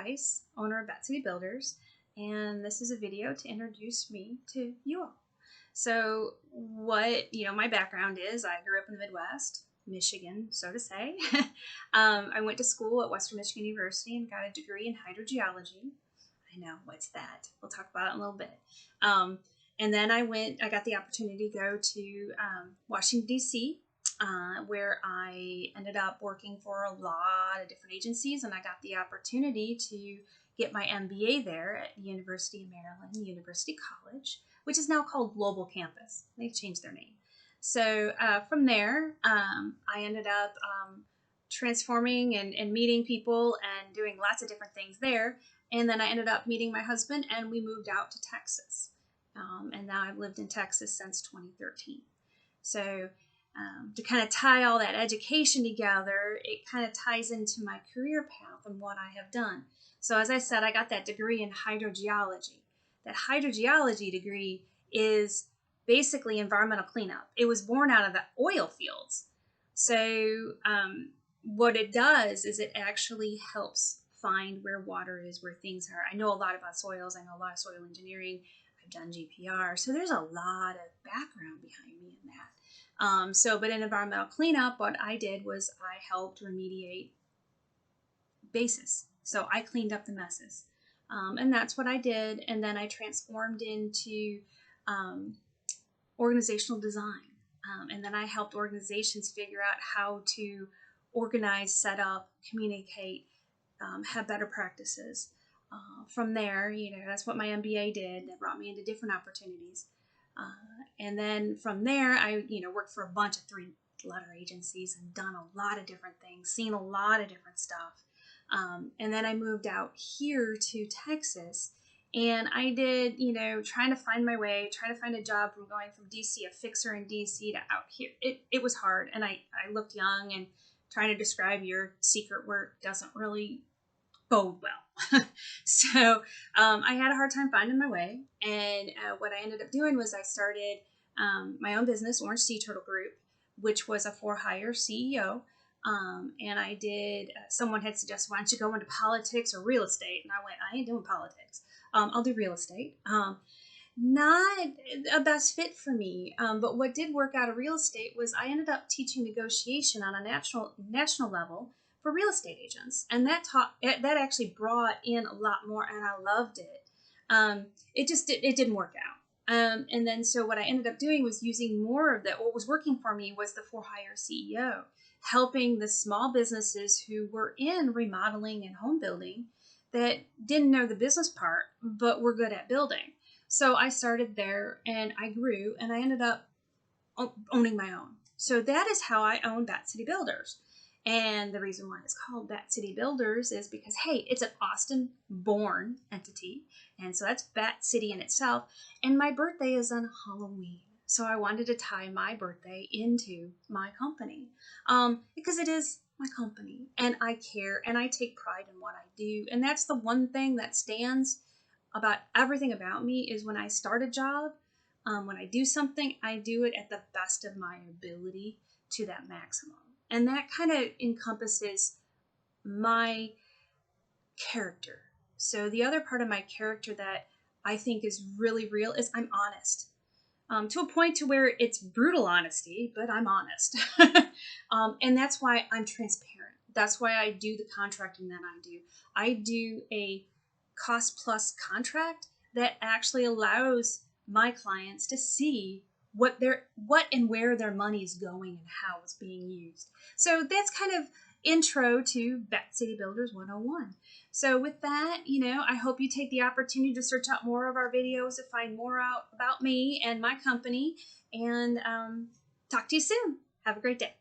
Rice, owner of Bat City Builders, and this is a video to introduce me to you all. So my background is I grew up in the Midwest, Michigan, so to say. I went to school at Western Michigan University and got a degree in hydrogeology. I know, what's that? We'll talk about it in a little bit. And then I got the opportunity to go to Washington, D.C., where I ended up working for a lot of different agencies, and I got the opportunity to get my MBA there at the University of Maryland, University College, which is now called Global Campus. They've changed their name. So from there, I ended up transforming and meeting people and doing lots of different things there. And then I ended up meeting my husband, and we moved out to Texas. And now I've lived in Texas since 2013. So to kind of tie all that education together, it kind of ties into my career path and what I have done. So as I said, I got that degree in hydrogeology. That hydrogeology degree is basically environmental cleanup. It was born out of the oil fields. So what it does is it actually helps find where water is, where things are. I know a lot about soils. I know a lot of soil engineering. I've done GPR. So there's a lot of background behind me in that. But in environmental cleanup, what I did was I helped remediate bases. So I cleaned up the messes. And that's what I did. And then I transformed into organizational design. And then I helped organizations figure out how to organize, set up, communicate, have better practices. From there, that's what my MBA did. That brought me into different opportunities. And then from there, I, worked for a bunch of three-letter agencies and done a lot of different things, seen a lot of different stuff. And then I moved out here to Texas, and I did, trying to find my way, trying to find a job from going from DC, a fixer in DC, to out here. It was hard, and I looked young, and trying to describe your secret work doesn't really bode well. So I had a hard time finding my way, and what I ended up doing was I started my own business, Orange Sea Turtle Group, which was a for-hire CEO. And I did, someone had suggested, why don't you go into politics or real estate? And I went, I ain't doing politics. I'll do real estate. Not a best fit for me. But what did work out of real estate was I ended up teaching negotiation on a national level for real estate agents. And that that actually brought in a lot more, and I loved it. It didn't work out. And then so what I ended up doing was using more of that. What was working for me was the for-hire CEO, helping the small businesses who were in remodeling and home building that didn't know the business part, but were good at building. So I started there, and I grew, and I ended up owning my own. So that is how I own Bat City Builders. And the reason why it's called Bat City Builders is because, hey, it's an Austin-born entity. And so that's Bat City in itself. And my birthday is on Halloween. So I wanted to tie my birthday into my company because it is my company. And I care, and I take pride in what I do. And that's the one thing that stands about everything about me is when I start a job, when I do something, I do it at the best of my ability to that maximum. And that kind of encompasses my character. So the other part of my character that I think is really real is I'm honest. To a point to where it's brutal honesty, but I'm honest. And that's why I'm transparent. That's why I do the contracting that I do. I do a cost plus contract that actually allows my clients to see what and where their money is going and how it's being used. So that's kind of intro to Bat City Builders 101. So with that, I hope you take the opportunity to search out more of our videos to find more out about me and my company, and talk to you soon. Have a great day.